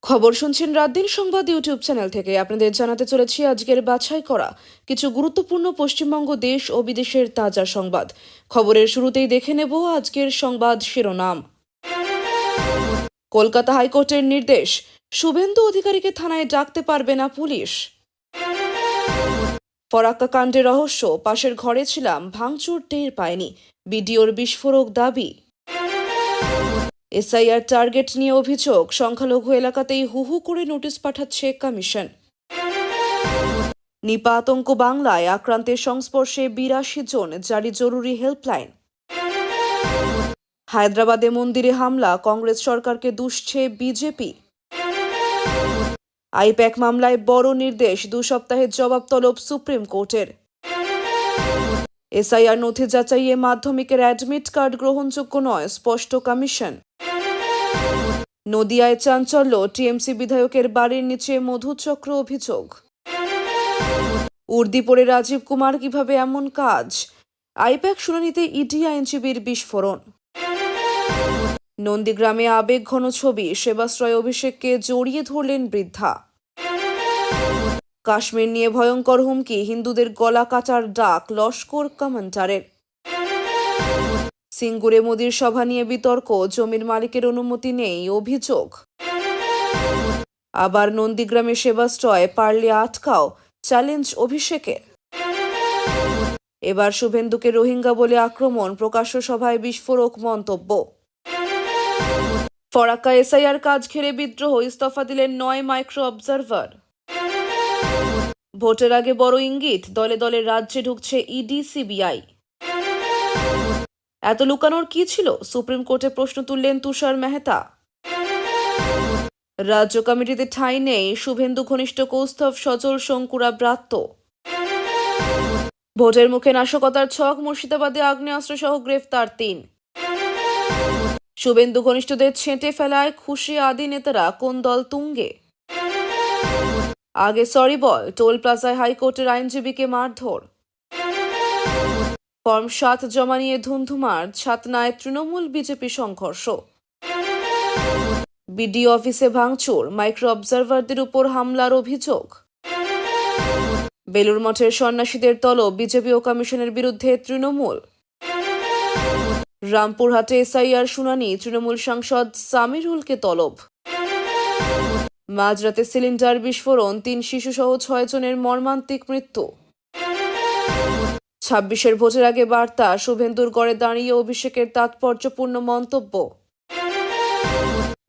খবর শুনছেন রাতদিন সংবাদ ইউটিউব চ্যানেল থেকে। আপনাদের জানাতে চলেছি আজকের বাছাই করা কিছু গুরুত্বপূর্ণ পশ্চিমবঙ্গ দেশ ও বিদেশের তাজা সংবাদ। খবরের শুরুতেই দেখে নেব আজকের সংবাদ শিরোনাম। কলকাতা হাইকোর্টের নির্দেশ, শুভেন্দু অধিকারীকে থানায় ডাকতে পারবে না পুলিশ। ফরাক্কা কাণ্ডের রহস্য, পাশের ঘরে ছিলাম, ভাঙচুর টের পায়নি, বিডিওর বিস্ফোরক দাবি। এসআইআর টার্গেট নিয়ে অভিযোগ, সংখ্যালঘু এলাকাতেই হুহু করে নোটিশ পাঠাচ্ছে কমিশন। নিপা আতঙ্ক বাংলায়, আক্রান্তের সংস্পর্শে ৮২ জন, জারি জরুরি হেল্পলাইন। হায়দ্রাবাদে মন্দিরে হামলা, কংগ্রেস সরকারকে দুষছে বিজেপি। আইপ্যাক মামলায় বড় নির্দেশ, ২ সপ্তাহের জবাব তলব সুপ্রিম কোর্টের। এসআইআর নথি যাচাইয়ে মাধ্যমিকের অ্যাডমিট কার্ড গ্রহণযোগ্য নয়, স্পষ্ট কমিশন। নদিয়ায় চাঞ্চল্য, টিএমসি বিধায়কের বাড়ির নিচে মধুচক্র অভিযোগ। উর্দিপোরে রাজীব কুমার কিভাবে এমন কাজ, আইপ্যাক শুনানিতে ইডি আইনজীবীর বিস্ফোরণ। নন্দীগ্রামে আবেগ ঘন ছবি, সেবাশ্রয় অভিষেককে জড়িয়ে ধরলেন বৃদ্ধা। কাশ্মীর নিয়ে ভয়ঙ্কর হুমকি, হিন্দুদের গলা কাটার ডাক লস্কর কমান্ডারের। সিঙ্গুরে মোদির সভা নিয়ে বিতর্ক, জমির মালিকের অনুমতি নেই অভিযোগ। আবার নন্দীগ্রামে সেবাশ্রয়, পারলে আটকাও, চ্যালেঞ্জ অভিষেকের। এবার শুভেন্দুকে রোহিঙ্গা বলে আক্রমণ, প্রকাশ্য সভায় বিস্ফোরক মন্তব্য। ফরাক্কা এসআইআর কাজ ঘিরে বিদ্রোহ, ইস্তফা দিলেন ৯ মাইক্রো অবজারভার। ভোটের আগে বড় ইঙ্গিত, দলে দলে রাজ্যে ঢুকছে ইডি সিবিআই। এত লুকানোর কি ছিল, সুপ্রিম কোর্টে প্রশ্ন তুললেন তুষার মেহতা। রাজ্য কমিটিতে ঠাঁই নেই, শুভেন্দু ঘনিষ্ঠ কৌস্তভ সজল শঙ্কুরা ব্রাত্য। ভোটের মুখে নাশকতার ছক, মুর্শিদাবাদে আগ্নেয়াস্ত্র সহ গ্রেফতার ৩। শুভেন্দু ঘনিষ্ঠদের ছেঁটে ফেলায় খুশি আদি নেতারা, কোন দল তুঙ্গে। আগে সরি বল, টোল প্লাজায় হাইকোর্টের আইনজীবীকে মারধর। ফর্ম ৭ জমা নিয়ে ধুন্ধুমার, ছাতনায় তৃণমূল বিজেপি সংঘর্ষ। বিডিও অফিসে ভাঙচুর, মাইক্রো অবজারভারদের উপর হামলার অভিযোগ। বেলুর মঠের সন্ন্যাসীদের তলব, বিজেপি ও কমিশনের বিরুদ্ধে তৃণমূল। রামপুরহাটে এসআইআর শুনানি, তৃণমূল সাংসদ সামিরুলকে তলব। মাঝরাতে সিলিন্ডার বিস্ফোরণ, ৩ শিশুসহ ৬ জনের মর্মান্তিক মৃত্যু। ২৬-এর ভোটের আগে বার্তা, শুভেন্দুর গড়ে দাঁড়িয়ে অভিষেকের তাৎপর্যপূর্ণ মন্তব্য।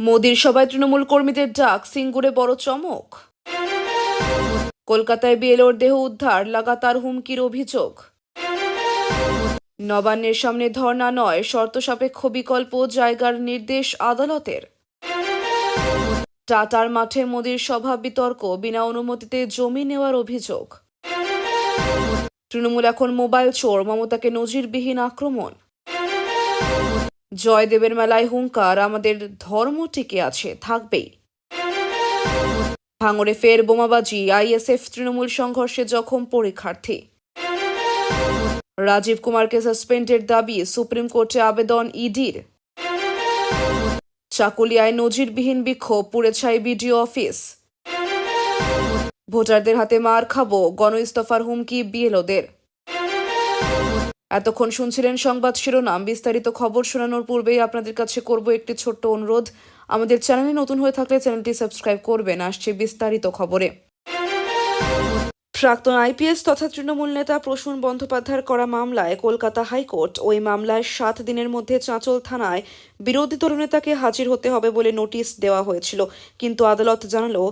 মোদির সভায় তৃণমূল কর্মীদের ডাক, সিঙ্গুরে বড় চমক। কলকাতায় বিএলওর দেহ উদ্ধার, লাগাতার হুমকির অভিযোগ। নবান্নের সামনে ধর্ণা নয়, শর্ত সাপেক্ষ বিকল্প জায়গার নির্দেশ আদালতের। টাটার মাঠে মোদির সভা বিতর্ক, বিনা অনুমতিতে জমি নেওয়ার অভিযোগ। তৃণমূল এখন মোবাইল চোর, মমতাকে নজিরবিহীন আক্রমণ। জয়দেবের মেলায় হুঙ্কার, আমাদের ধর্ম টিকে আছে, থাকবেই। ভাঙড়ে ফের বোমাবাজি, আইএসএফ তৃণমূল সংঘর্ষে জখম পরীক্ষার্থী। রাজীব কুমারকে সাসপেন্ডের দাবি, সুপ্রিম কোর্টে আবেদন ইডির। চাকুলিয়ায় নজিরবিহীন বিক্ষোভ, পুড়ে ছাই বিডিও অফিস। ভোটারদের হাতে মার খাবো, গণ ইস্তফার হুমকি বিএলওদের। এতক্ষণ শুনছিলেন সংবাদ শিরোনাম। বিস্তারিত খবর শোনানোর পূর্বেই আপনাদের কাছে করব একটি ছোট্ট অনুরোধ, আমাদের চ্যানেলে নতুন হয়ে থাকলে চ্যানেলটি সাবস্ক্রাইব করবেন। আসছে বিস্তারিত খবরে। প্রাক্তন আইপিএস তথা তৃণমূল নেতা প্রসূন বন্দ্যোপাধ্যায়ের করা মামলায় কলকাতা হাইকোর্ট ওই মামলায় ৭ দিনের মধ্যে চাঁচল থানায় বিরোধী দলনেতাকে হাজির হতে হবে বলে নোটিশ দেওয়া হয়েছিল, কিন্তু আদালত জানালো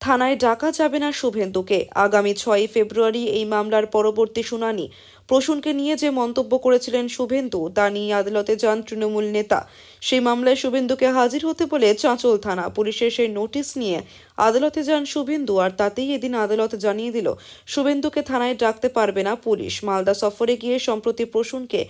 থানায় ডাকা যাবে না শুভেন্দুকে। আগামী ৬ ফেব্রুয়ারি এই মামলার পরবর্তী শুনানি। প্রসূনকে নিয়ে যে মন্তব্য করেছিলেন শুভেন্দু, তা নিয়ে আদালতে যান তৃণমূল নেতা। সেই মামলায় শুভেন্দুকে হাজির হতে বলে চাঁচল থানা পুলিশের সেই নোটিশ নিয়ে আদালতে যান শুভেন্দু, আর তাতেই এদিন আদালত জানিয়ে দিল শুভেন্দুকে থানায় ডাকতে পারবে না পুলিশ। মালদা সফরে গিয়ে সম্প্রতি প্রসূনকে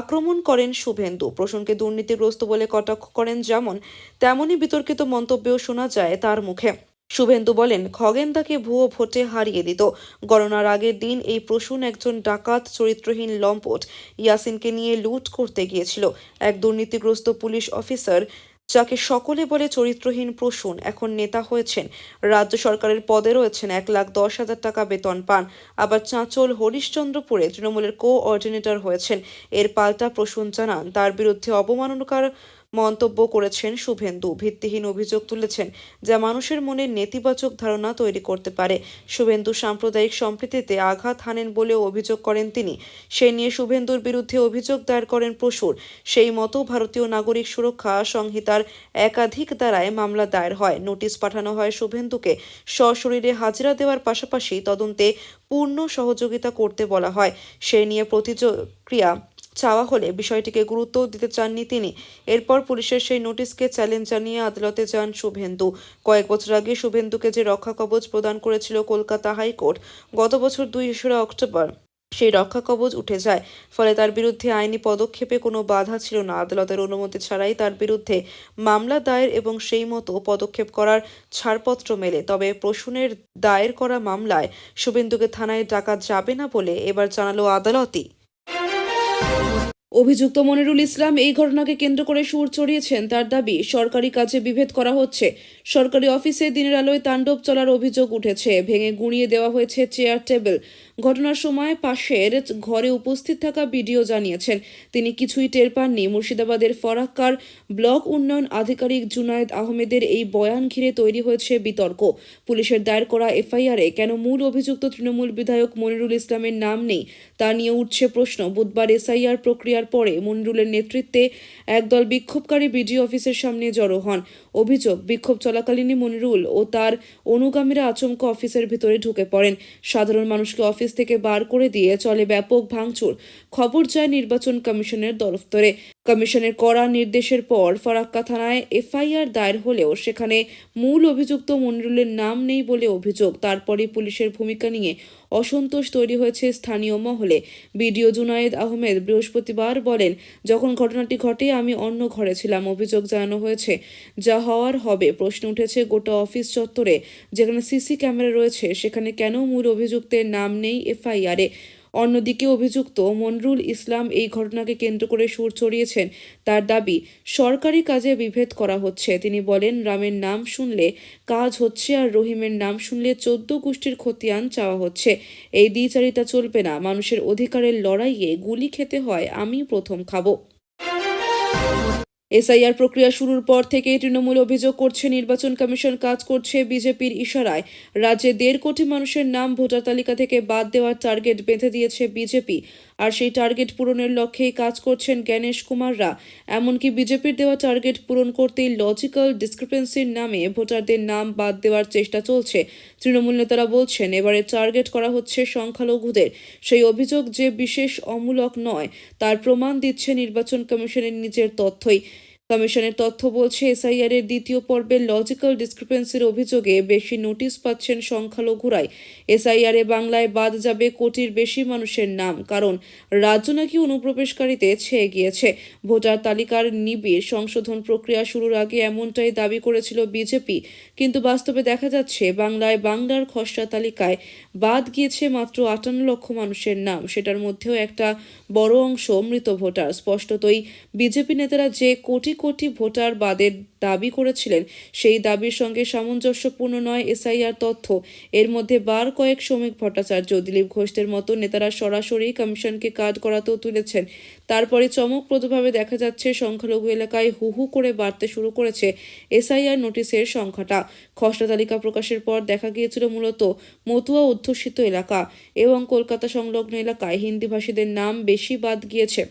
আক্রমণ করেন শুভেন্দু। প্রসূনকে দুর্নীতিগ্রস্ত বলে কটাক্ষ করেন, যেমন তেমনই বিতর্কিত মন্তব্যও শোনা যায় তার মুখে। শুভেন্দু বলেন, খগেনদাকে ভুয়ো ভোটে হারিয়ে দিত। গণনার আগের দিন এই প্রসূন একজন ডাকাত চরিত্রহীন লম্পট ইয়াসিনকে নিয়ে লুট করতে গিয়েছিল। এক দুর্নীতিগ্রস্ত পুলিশ অফিসার যাকে সকলে বলে চরিত্রহীন প্রসূন, এখন নেতা হয়েছেন। রাজ্য সরকারের পদে রয়েছেন, 1,10,000 টাকা বেতন পান। আবার চাঁচল হরিশ্চন্দ্রপুরে তৃণমূলের কোঅর্ডিনেটর হয়েছেন। এর পাল্টা প্রসূন জানান, তার বিরুদ্ধে অবমাননাকর মন্তব্য করেছেন শুভেন্দু, ভিত্তিহীন অভিযোগ তুলেছেন, যা মানুষের মনে নেতিবাচক ধারণা তৈরি করতে পারে। শুভেন্দু সাম্প্রদায়িক সম্প্রীতিতে আঘাত হানেন বলেও অভিযোগ করেন তিনি। সে নিয়ে শুভেন্দুর বিরুদ্ধে অভিযোগ দায়ের করেন প্রসূন। সেই মতো ভারতীয় নাগরিক সুরক্ষা সংহিতার একাধিক ধারায় মামলা দায়ের হয়। নোটিশ পাঠানো হয় শুভেন্দুকে সশরীরে হাজিরা দেওয়ার পাশাপাশি তদন্তে পূর্ণ সহযোগিতা করতে বলা হয়। সে নিয়ে প্রতিক্রিয়া চাওয়া হলে বিষয়টিকে গুরুত্ব দিতে চাননি তিনি। এরপর পুলিশের সেই নোটিশকে চ্যালেঞ্জ জানিয়ে আদালতে যান শুভেন্দু। কয়েক বছর আগে শুভেন্দুকে যে রক্ষা কবচ প্রদান করেছিল কলকাতা হাইকোর্ট, গত বছর 2 অক্টোবর সেই রক্ষা কবচ উঠে যায়। ফলে তার বিরুদ্ধে আইনি পদক্ষেপে কোনো বাধা ছিল না। আদালতের অনুমতি ছাড়াই তার বিরুদ্ধে মামলা দায়ের এবং সেই মতো পদক্ষেপ করার ছাড়পত্র মেলে। তবে প্রসূনের দায়ের করা মামলায় শুভেন্দুকে থানায় ডাকা যাবে না বলে এবার জানালো আদালতই। অভিযুক্ত মনিরুল ইসলাম এই ঘটনাকে কেন্দ্র করে সুর চড়িয়েছেন। তার দাবি, সরকারি কাজে বিভেদ করা হচ্ছে। সরকারি অফিসে দিনের আলোয় তাণ্ডব চলার অভিযোগ উঠেছে। ভেঙে গুঁড়িয়ে দেওয়া হয়েছে চেয়ার টেবিল। ঘটনার সময় পাশের ঘরে উপস্থিত থাকা বিডিও জানিয়েছেন, তিনি কিছুই টের পাননি। মুর্শিদাবাদের ফরাক্কার ব্লক উন্নয়ন আধিকারিক জুনায়েদ আহমেদের এই বয়ান ঘিরে তৈরি হয়েছে বিতর্ক। পুলিশের দায়ের করা এফআইআরে কেন মূল অভিযুক্ত তৃণমূল বিধায়ক মনিরুল ইসলামের নাম নেই, তা নিয়ে উঠছে প্রশ্ন। বুধবার এসআইআর প্রক্রিয়ার পরে মনিরুলের নেতৃত্বে একদল বিক্ষোভকারী বিডিও অফিসের সামনে জড়ো হন। অভিযোগ, বিক্ষোভ চলাকালীনই মনিরুল ও তার অনুগামীরা আচমকা অফিসের ভিতরে ঢুকে পড়েন। সাধারণ মানুষকে অফিস থেকে বার করে দিয়ে চলে ব্যাপক ভাঙচুর। খবর যায় নির্বাচন কমিশনের দফতরে। কমিশনের কড়া নির্দেশের পর ফারাক্কা থানায় এফআইআর দায়ের হলেও সেখানে মূল অভিযুক্ত মনিরুলের নাম নেই বলে অভিযোগ। তারপরই পুলিশের ভূমিকা নিয়ে অসন্তোষ তৈরি হয়েছে স্থানীয় মহলে। বিডিও জুনায়েদ আহমেদ বৃহস্পতিবার বলেন, যখন ঘটনাটি ঘটে আমি অন্য ঘরে ছিলাম। অভিযোগ জানানো হয়েছে, যা হওয়ার হবে। প্রশ্ন উঠেছে গোটা অফিস চত্বরে যেখানে সিসি ক্যামেরা রয়েছে, সেখানে কেন মূল অভিযুক্তের নাম নেই এফআইআরে। অন্যদিকে অভিযুক্ত মনিরুল ইসলাম এই ঘটনাকে কেন্দ্র করে সুর চড়িয়েছেন। তার দাবি, সরকারি কাজে বিভেদ করা হচ্ছে। তিনি বলেন, রামের নাম শুনলে কাজ হচ্ছে আর রহিমের নাম শুনলে 14 গোষ্ঠীর খতিয়ান চাওয়া হচ্ছে। এই দ্বিচারিতা চলবে না। মানুষের অধিকারের লড়াইয়ে গুলি খেতে হয়, আমি প্রথম খাবো। এসআইআর প্রক্রিয়া শুরুর পর থেকে তৃণমূল অভিযোগ করছে, নির্বাচন কমিশন কাজ করছে বিজেপির ইশারায়। রাজ্যে 1.5 কোটি মানুষের নাম ভোটার তালিকা থেকে বাদ দেওয়ার টার্গেট বেঁধে দিয়েছে বিজেপি। আর সেই টার্গেট পূরণের লক্ষ্যেই কাজ করছেন জ্ঞানেশ কুমাররা। এমনকি বিজেপির দেওয়া টার্গেট পূরণ করতেই লজিক্যাল ডিসক্রিপেন্সির নামে ভোটারদের নাম বাদ দেওয়ার চেষ্টা চলছে। তৃণমূল নেতারা বলছেন, এবারে টার্গেট করা হচ্ছে সংখ্যালঘুদের। সেই অভিযোগ যে বিশেষ অমূলক নয়, তার প্রমাণ দিচ্ছে নির্বাচন কমিশনের নিজের তথ্যই। কমিশনের তথ্য বলছে, এসআইআর এর দ্বিতীয় পর্বের লজিক্যাল ডিসক্রিপেন্সির অভিযোগে বেশি নোটিশ পাচ্ছেন সংখ্যালঘুরাই। এসআইআর এ বাংলায় বাদ যাবে কোটির বেশি মানুষের নাম, কারণ রাজ্য নাকি অনুপ্রবেশকারীতে ছেয়ে গিয়েছে। ভোটার তালিকার নিবিড় সংশোধন প্রক্রিয়া শুরুর আগে এমনটাই দাবি করেছিল বিজেপি। কিন্তু বাস্তবে দেখা যাচ্ছে, বাংলায় বাংলার খসড়া তালিকায় বাদ গিয়েছে মাত্র 58 লক্ষ মানুষের নাম। সেটার মধ্যেও একটা বড় অংশ মৃত ভোটার। স্পষ্টতই বিজেপি নেতারা যে কোটি কোটি ভোটার বাদের দাবি করেছিলেন, সেই দাবির সঙ্গে সামঞ্জস্যপূর্ণ নয় এসআইআর তথ্য। এর মধ্যে বার কয়েক শ্রমিক ভট্টাচার্য, দিলীপ ঘোষদের মতো নেতারা সরাসরি কমিশনকে কাজ করাতেও তুলেছেন। তারপরে চমকপ্রদভাবে দেখা যাচ্ছে, সংখ্যালঘু এলাকায় হু হু করে বাড়তে শুরু করেছে এসআইআর নোটিশের সংখ্যাটা। খসড়া তালিকা প্রকাশের পর দেখা গিয়েছিল মূলত মতুয়া অধ্যুষিত এলাকা এবং কলকাতা সংলগ্ন এলাকায় হিন্দিভাষীদের নাম বেশি বাদ গিয়েছে।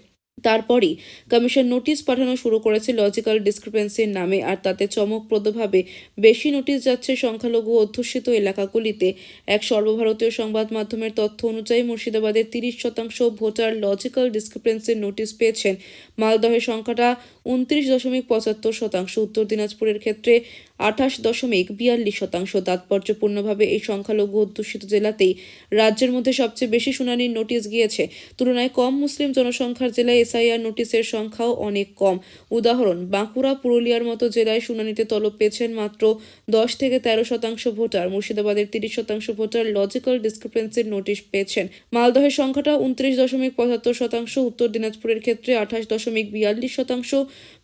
তারপরই কমিশন নোটিশ পাঠানো শুরু করেছে লজিক্যাল ডিসক্রিপেন্সির নামে। আর তাতে চমকপ্রদভাবে বেশি নোটিশ যাচ্ছে সংখ্যালঘু অধ্যুষিত এলাকাগুলিতে। এক সর্বভারতীয় সংবাদ মাধ্যমের তথ্য অনুযায়ী মুর্শিদাবাদের 30% ভোটার লজিক্যাল ডিসক্রিপেন্সির নোটিশ পেয়েছেন। মালদহের সংখ্যাটা 29.75%, উত্তর দিনাজপুরের ক্ষেত্রে 28.42%। তাৎপর্যপূর্ণভাবে এই সংখ্যালঘু অধ্যুষিত জেলাতেই রাজ্যের মধ্যে সবচেয়ে বেশি শুনানির নোটিশ গিয়েছে। তুলনায় কম মুসলিম জনসংখ্যার জেলায় এসআইআর নোটিশের সংখ্যাও অনেক কম। উদাহরণ, বাঁকুড়া, পুরুলিয়ার মতো জেলায় শুনানিতে তলব পেয়েছেন মাত্র 10 থেকে 13% ভোটার। মুর্শিদাবাদের 30% ভোটার লজিক্যাল ডিসক্রিপেন্সির নোটিশ পেয়েছেন। মালদহের সংখ্যাটা 29.75%, উত্তর দিনাজপুরের ক্ষেত্রে 28.42%,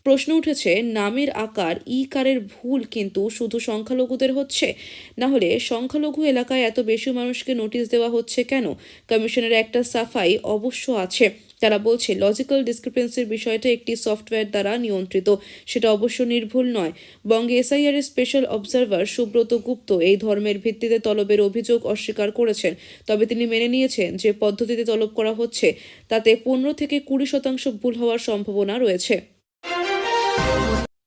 প্রশ্ন উঠেছে, নামের আকার ইকারের ভুল কিন্তু শুধু সংখ্যালঘুদের হচ্ছে, না হলে সংখ্যালঘু এলাকায় এত বেশি মানুষকে নোটিশ দেওয়া হচ্ছে কেন? কমিশনের একটা সাফাই অবশ্য আছে। তারা বলছে লজিক্যাল ডিসক্রিপেন্সির বিষয়টা একটি সফটওয়্যার দ্বারা নিয়ন্ত্রিত, সেটা অবশ্য নির্ভুল নয়। বঙ্গে এসআইআর এর স্পেশাল অবজারভার সুব্রত গুপ্ত এই ধর্মের ভিত্তিতে তলবের অভিযোগ অস্বীকার করেছেন। তবে তিনি মেনে নিয়েছেন যে পদ্ধতিতে তলব করা হচ্ছে তাতে 15 থেকে 20% ভুল হওয়ার সম্ভাবনা রয়েছে।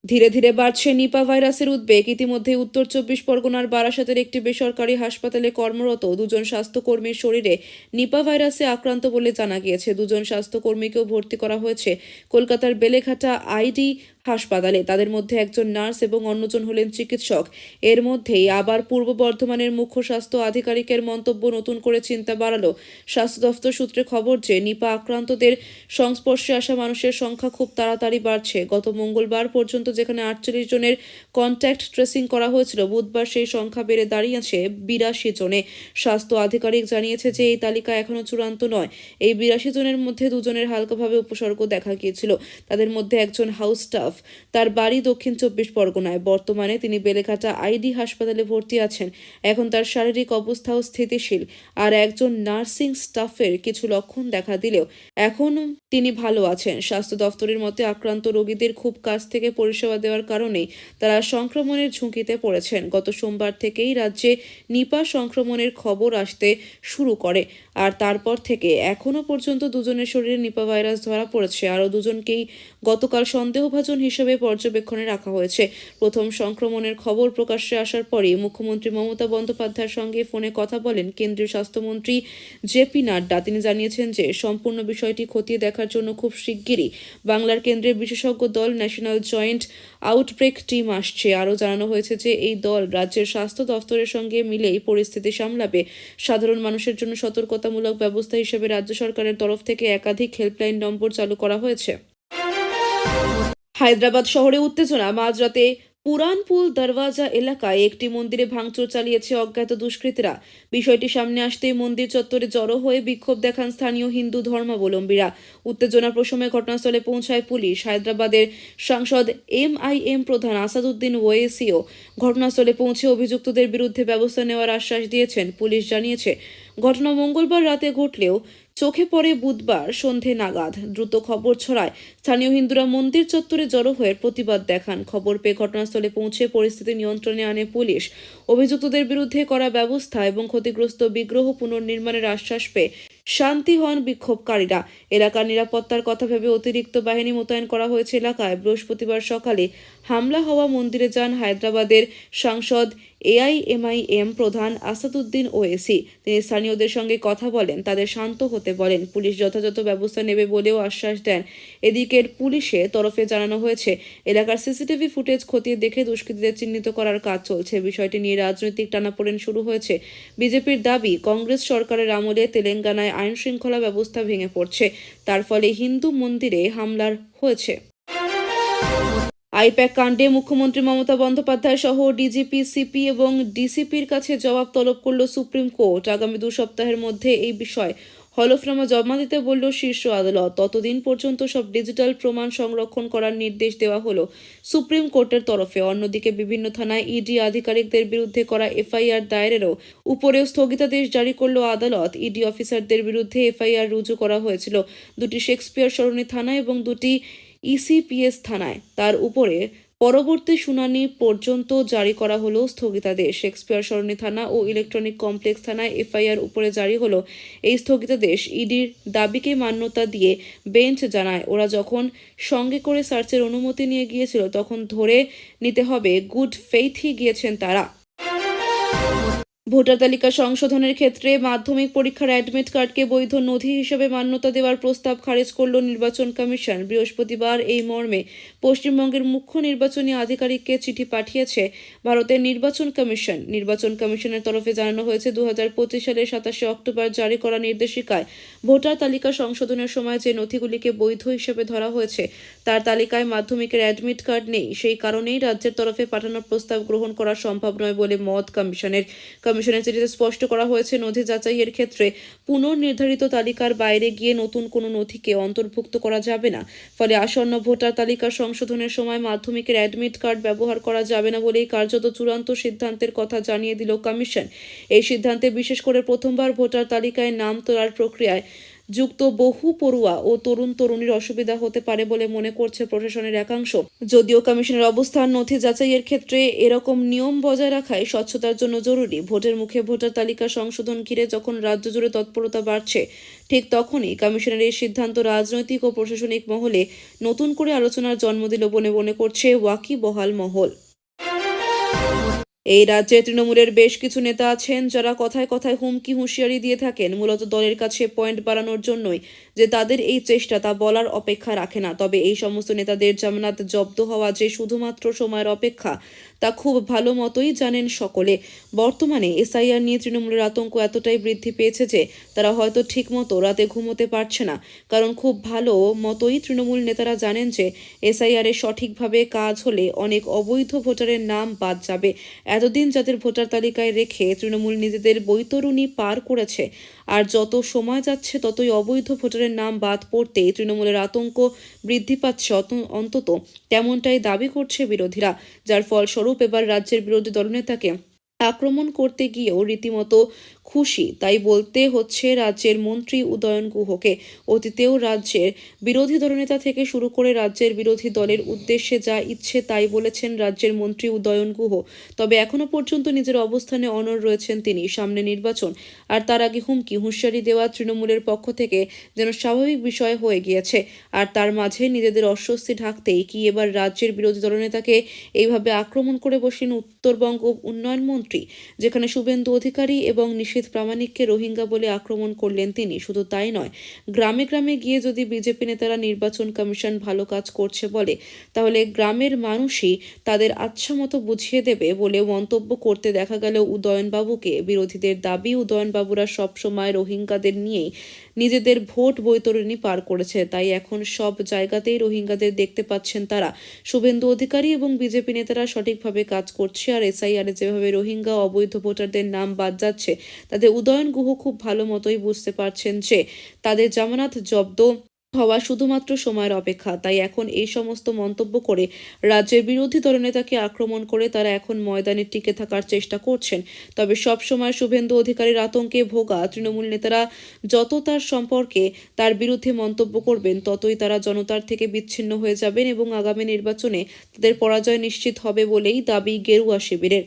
ধীরে ধীরে বাড়ছে নিপা ভাইরাসের উদ্বেগ। ইতিমধ্যে উত্তর 24 পরগনার বারাসাতের একটি বেসরকারি হাসপাতালে কর্মরত দুজন স্বাস্থ্যকর্মীর শরীরে নিপা ভাইরাসে আক্রান্ত বলে জানা গিয়েছে। দুজন স্বাস্থ্যকর্মীকেও ভর্তি করা হয়েছে কলকাতার বেলেঘাটা আইডি হাসপাতালে। তাদের মধ্যে একজন নার্স এবং অন্যজন হলেন চিকিৎসক। এর মধ্যেই আবার পূর্ব বর্ধমানের মুখ্য স্বাস্থ্য আধিকারিকের মন্তব্য নতুন করে চিন্তা বাড়ালো। স্বাস্থ্য দফতর সূত্রে খবর যে নিপা আক্রান্তদের সংস্পর্শে আসা মানুষের সংখ্যা খুব তাড়াতাড়ি বাড়ছে। গত মঙ্গলবার পর্যন্ত যেখানে 48 জনের কন্ট্যাক্ট ট্রেসিং করা হয়েছিল, বুধবার সেই সংখ্যা বেড়ে দাঁড়িয়েছে 82 জনে। স্বাস্থ্য আধিকারিক জানিয়েছে যে এই তালিকা এখনও চূড়ান্ত নয়। এই 82 জনের মধ্যে দুজনের হালকাভাবে উপসর্গ দেখা গিয়েছিল। তাদের মধ্যে একজন হাউস স্টাফ, তার বাড়ি দক্ষিণ 24 পরগনায়। বর্তমানে তিনি বেলেঘাটা আইডি হাসপাতালে ভর্তি আছেন। এখন তার শারীরিক অবস্থাও স্থিতিশীল। আর একজন নার্সিং স্টাফের কিছু লক্ষণ দেখা দিলেও এখন তিনি ভালো আছেন। স্বাস্থ্য দফতরের মতে আক্রান্ত রোগীদের খুব কাছ থেকে পরিষেবা দেওয়ার কারণেই তারা সংক্রমণের ঝুঁকিতে পড়েছেন। গত সোমবার থেকেই রাজ্যে নিপা সংক্রমণের খবর আসতে শুরু করে, আর তারপর থেকে এখনো পর্যন্ত দুজনের শরীরে নিপা ভাইরাস ধরা পড়েছে। আরও দুজনকেই গতকাল সন্দেহভাজন হিসেবে পর্যবেক্ষণে রাখা হয়েছে। প্রথম সংক্রমণের খবর প্রকাশ্যে আসার পরই মুখ্যমন্ত্রী মমতা বন্দ্যোপাধ্যায়ের সঙ্গে ফোনে কথা বলেন কেন্দ্রীয় স্বাস্থ্যমন্ত্রী জেপি নাড্ডা। তিনি জানিয়েছেন যে সম্পূর্ণ বিষয়টি খতিয়ে দেখার জন্য খুব শিগগিরই বাংলার কেন্দ্রের বিশেষজ্ঞ দল ন্যাশনাল জয়েন্ট আউটব্রেক টিম আসছে। আরও জানানো হয়েছে যে এই দল রাজ্যের স্বাস্থ্য দফতরের সঙ্গে মিলেই পরিস্থিতি সামলাবে। সাধারণ মানুষের জন্য সতর্কতামূলক ব্যবস্থা হিসেবে রাজ্য সরকারের তরফ থেকে একাধিক হেল্পলাইন নম্বর চালু করা হয়েছে। হায়দ্রাবাদ শহরে উত্তেজনা। মাঝরাতে পুরানপুল দরওয়াজা এলাকায় একটি মন্দিরে ভাঙচুর চালিয়েছে অজ্ঞাত দুষ্কৃতীরা। বিষয়টি সামনে আসতেই মন্দির চত্বরে জড়ো হয়ে বিক্ষোভ দেখান স্থানীয় হিন্দু ধর্মাবলম্বীরা। উত্তেজনা প্রশমে ঘটনাস্থলে পৌঁছায় পুলিশ। হায়দ্রাবাদের সাংসদ MIM প্রধান আসাদুদ্দিন ওয়েসিও ঘটনাস্থলে পৌঁছে অভিযুক্তদের বিরুদ্ধে ব্যবস্থা নেওয়ার আশ্বাস দিয়েছেন। পুলিশ জানিয়েছে ঘটনা মঙ্গলবার রাতে ঘটলেও চোখে পড়ে বুধবার সন্ধে নাগাদ। দ্রুত খবর ছড়ায়। স্থানীয় হিন্দুরা মন্দির চত্বরে জড়ো হয়ে প্রতিবাদ দেখান। খবর পেয়ে ঘটনাস্থলে পৌঁছে পরিস্থিতি নিয়ন্ত্রণে আনে পুলিশ। অভিযুক্তদের বিরুদ্ধে করা ব্যবস্থা এবং ক্ষতিগ্রস্ত বিগ্রহ পুনর্নির্মাণের আশ্বাস পেয়ে শান্তি হন বিক্ষোভকারীরা। এলাকার নিরাপত্তার কথা ভেবে অতিরিক্ত বাহিনী মোতায়েন করা হয়েছে এলাকায়। বৃহস্পতিবার সকালে হামলা হওয়া মন্দিরে যান হায়দ্রাবাদের সাংসদ AIMIM প্রধান আসাদুদ্দিন ওয়েসি। তিনি স্থানীয়দের সঙ্গে কথা বলেন, তাদের শান্ত হতে বলেন। পুলিশ যথাযথ ব্যবস্থা নেবে বলেও আশ্বাস দেন। এদিকের পুলিশের তরফে জানানো হয়েছে এলাকার সিসিটিভি ফুটেজ খতিয়ে দেখে দুষ্কৃতীদের চিহ্নিত করার কাজ চলছে। বিষয়টি নিয়ে রাজনৈতিক টানাপোড়েন শুরু হয়েছে। বিজেপির দাবি কংগ্রেস সরকারের আমলে তেলেঙ্গানায় আইন শৃঙ্খলা ব্যবস্থা ভেঙে পড়ছে, তার ফলে হিন্দু মন্দিরে হামলার হয়েছে। আইপ্যাক কাণ্ডে মুখ্যমন্ত্রী মমতা বন্দ্যোপাধ্যায় সহ ডিজিপি, সিপি এবং ডিসিপির কাছে জবাব তলব করল সুপ্রিম কোর্ট। আগামী 2 সপ্তাহের মধ্যে এই বিষয়ে হলফনামা জমা দিতে বলল শীর্ষ আদালত। ততদিন পর্যন্ত সব ডিজিটাল প্রমাণ সংরক্ষণ করার নির্দেশ দেওয়া হলো সুপ্রিম কোর্টের তরফে। অন্যদিকে বিভিন্ন থানায় ইডি আধিকারিকদের বিরুদ্ধে করা FIR দায়েরেরও উপরেও স্থগিতাদেশ জারি করল আদালত। ইডি অফিসারদের বিরুদ্ধে FIR রুজু করা হয়েছিল 2টি শেক্সপিয়ার সরণি থানায় এবং 2টি ECPS থানায়। তার উপরে পরবর্তী শুনানি পর্যন্ত জারি করা হলো স্থগিতাদেশ। শেক্সপিয়ার সরণি থানা ও ইলেকট্রনিক কমপ্লেক্স থানায় FIR উপরে জারি হলো এই স্থগিতাদেশ। ইডির দাবিকে মান্যতা দিয়ে বেঞ্চ জানায়, ওরা যখন সঙ্গে করে সার্চের অনুমতি নিয়ে গিয়েছিল তখন ধরে নিতে হবে গুড ফেইথই গিয়েছেন তারা। ভোটার তালিকা সংশোধনের ক্ষেত্রে মাধ্যমিক পরীক্ষার অ্যাডমিট কার্ডকে বৈধ নথি হিসেবে মান্যতা দেওয়ার প্রস্তাব খারিজ করল নির্বাচন কমিশন। বৃহস্পতিবার এই মর্মে পশ্চিমবঙ্গের মুখ্য নির্বাচনী আধিকারিককে চিঠি পাঠিয়েছে ভারতের নির্বাচন কমিশন। নির্বাচন কমিশনের তরফে জানানো হয়েছে 2025 সালের 27 অক্টোবর জারি করা নির্দেশিকায় ভোটার তালিকা সংশোধনের সময় যে নথিগুলিকে বৈধ হিসেবে ধরা হয়েছে তার তালিকায় মাধ্যমিকের অ্যাডমিট কার্ড নেই। সেই কারণেই রাজ্যের তরফে পাঠানো প্রস্তাব গ্রহণ করা সম্ভব নয় বলে মত কমিশনের। কমিশন কমিশনের চিঠিতে স্পষ্ট করা হয়েছে, নথি যাচাইয়ের ক্ষেত্রে পুনর্নির্ধারিত তালিকার বাইরে গিয়ে নতুন কোনো নথিকে অন্তর্ভুক্ত করা যাবে না। ফলে আসন্ন ভোটার তালিকা সংশোধনের সময় মাধ্যমিকের অ্যাডমিট কার্ড ব্যবহার করা যাবে না বলেই কার্যত চূড়ান্ত সিদ্ধান্তের কথা জানিয়ে দিল কমিশন। এই সিদ্ধান্তে বিশেষ করে প্রথমবার ভোটার তালিকায় নাম তোলার প্রক্রিয়ায় যুক্ত বহু পড়ুয়া ও তরুণ তরুণীর অসুবিধা হতে পারে বলে মনে করছে প্রশাসনের একাংশ। যদিও কমিশনের অবস্থান নথি যাচাইয়ের ক্ষেত্রে এরকম নিয়ম বজায় রাখাই স্বচ্ছতার জন্য জরুরি। ভোটের মুখে ভোটার তালিকা সংশোধন ঘিরে যখন রাজ্য জুড়ে তৎপরতা বাড়ছে, ঠিক তখনই কমিশনের এই সিদ্ধান্ত রাজনৈতিক ও প্রশাসনিক মহলে নতুন করে আলোচনার জন্ম দিল বলে মনে করছে ওয়াকিবহাল মহল। এই রাজ্যে তৃণমূলের বেশ কিছু নেতা আছেন যারা কথায় কথায় হুমকি হুঁশিয়ারি দিয়ে থাকেন, মূলত দলের কাছে পয়েন্ট বাড়ানোর জন্যই। যে তাদের এই চেষ্টা তা বলার অপেক্ষা রাখে না। তবে এই সমস্ত নেতাদের জামানত জব্দ হওয়া যে শুধুমাত্র সময়ের অপেক্ষা তা খুব ভালো মতোই জানেন সকলে। বর্তমানে এসআইআর নিয়ে তৃণমূলের আতঙ্ক এতটাই বৃদ্ধি পেয়েছে যে তারা হয়তো ঠিকমতো রাতে ঘুমোতে পারছে না, কারণ খুব ভালো মতোই তৃণমূল নেতারা জানেন যে এসআইআর এ সঠিকভাবে কাজ হলে অনেক অবৈধ ভোটারের নাম বাদ যাবে। এতদিন যাদের ভোটার তালিকায় রেখে তৃণমূল নিজেদের বৈতরণী পার করেছে, আর যত সময় যাচ্ছে ততই অবৈধ ভোটারের নাম বাদ পড়তে তৃণমূলের আতঙ্ক বৃদ্ধি পাচ্ছে। অন্তত তেমনটাই দাবি করছে বিরোধীরা, যার ফলস্বরূপ এবার রাজ্যের বিরোধী দলনেতাকে আক্রমণ করতে গিয়েও রীতিমতো খুশি তাই বলতে হচ্ছে রাজ্যের মন্ত্রী উদয়ন গুহকে। অতীতেও রাজ্যের বিরোধী দলনেতা থেকে শুরু করে রাজ্যের বিরোধী দলের উদ্দেশ্যে যা ইচ্ছে তাই বলেছেন রাজ্যের মন্ত্রী উদয়ন গুহ। তবে এখনো পর্যন্ত নিজের অবস্থানে অনড় রয়েছেন তিনি। সামনে নির্বাচন, আর তার আগে হুমকি হুঁশিয়ারি দেওয়া তৃণমূলের পক্ষ থেকে যেন স্বাভাবিক বিষয় হয়ে গিয়েছে। আর তার মাঝে নিজেদের অস্বস্তি ঢাকতেই কি এবার রাজ্যের বিরোধী দলনেতাকে এইভাবে আক্রমণ করে বসেন উত্তরবঙ্গ উন্নয়ন মন্ত্রী, যেখানে শুভেন্দু অধিকারী এবং নিশীথ প্রামাণিককে রোহিঙ্গা বলে আক্রমণ করলেন তিনি। শুধু তাই নয়, গ্রামে গ্রামে গিয়ে যদি বিজেপি নেতারা নির্বাচন কমিশন ভালো কাজ করছে বলে, তাহলে গ্রামের মানুষই তাদের আচ্ছা মতো বুঝিয়ে দেবে বলে মন্তব্য করতে দেখা গেল উদয়নবাবুকে। বিরোধীদের দাবি, উদয়নবাবুরা সবসময় রোহিঙ্গাদের নিয়েই নিজেদের ভোট বৈতরণী পার করেছে, তাই এখন সব জায়গাতেই রোহিঙ্গাদের দেখতে পাচ্ছেন তারা। শুভেন্দু অধিকারী এবং বিজেপি নেতারা সঠিকভাবে কাজ করছে, আর এসআইআরে যেভাবে রোহিঙ্গা অবৈধ ভোটারদের নাম বাদ যাচ্ছে তাতে উদয়ন গুহ খুব ভালো মতোই বুঝতে পারছেন যে তাদের জামানত জব্দ হওয়া শুধুমাত্র সময়ের অপেক্ষা। তাই এখন এই সমস্ত মন্তব্য করে রাজ্যের বিরোধী দলনেতাকে আক্রমণ করে তারা এখন ময়দানে টিকে থাকার চেষ্টা করছেন। তবে সব সময় শুভেন্দু অধিকারীর আতঙ্কে ভোগা তৃণমূল নেতারা যত তার সম্পর্কে তার বিরুদ্ধে মন্তব্য করবেন, ততই তারা জনতার থেকে বিচ্ছিন্ন হয়ে যাবেন এবং আগামী নির্বাচনে তাদের পরাজয় নিশ্চিত হবে বলেই দাবি গেরুয়া শিবিরের।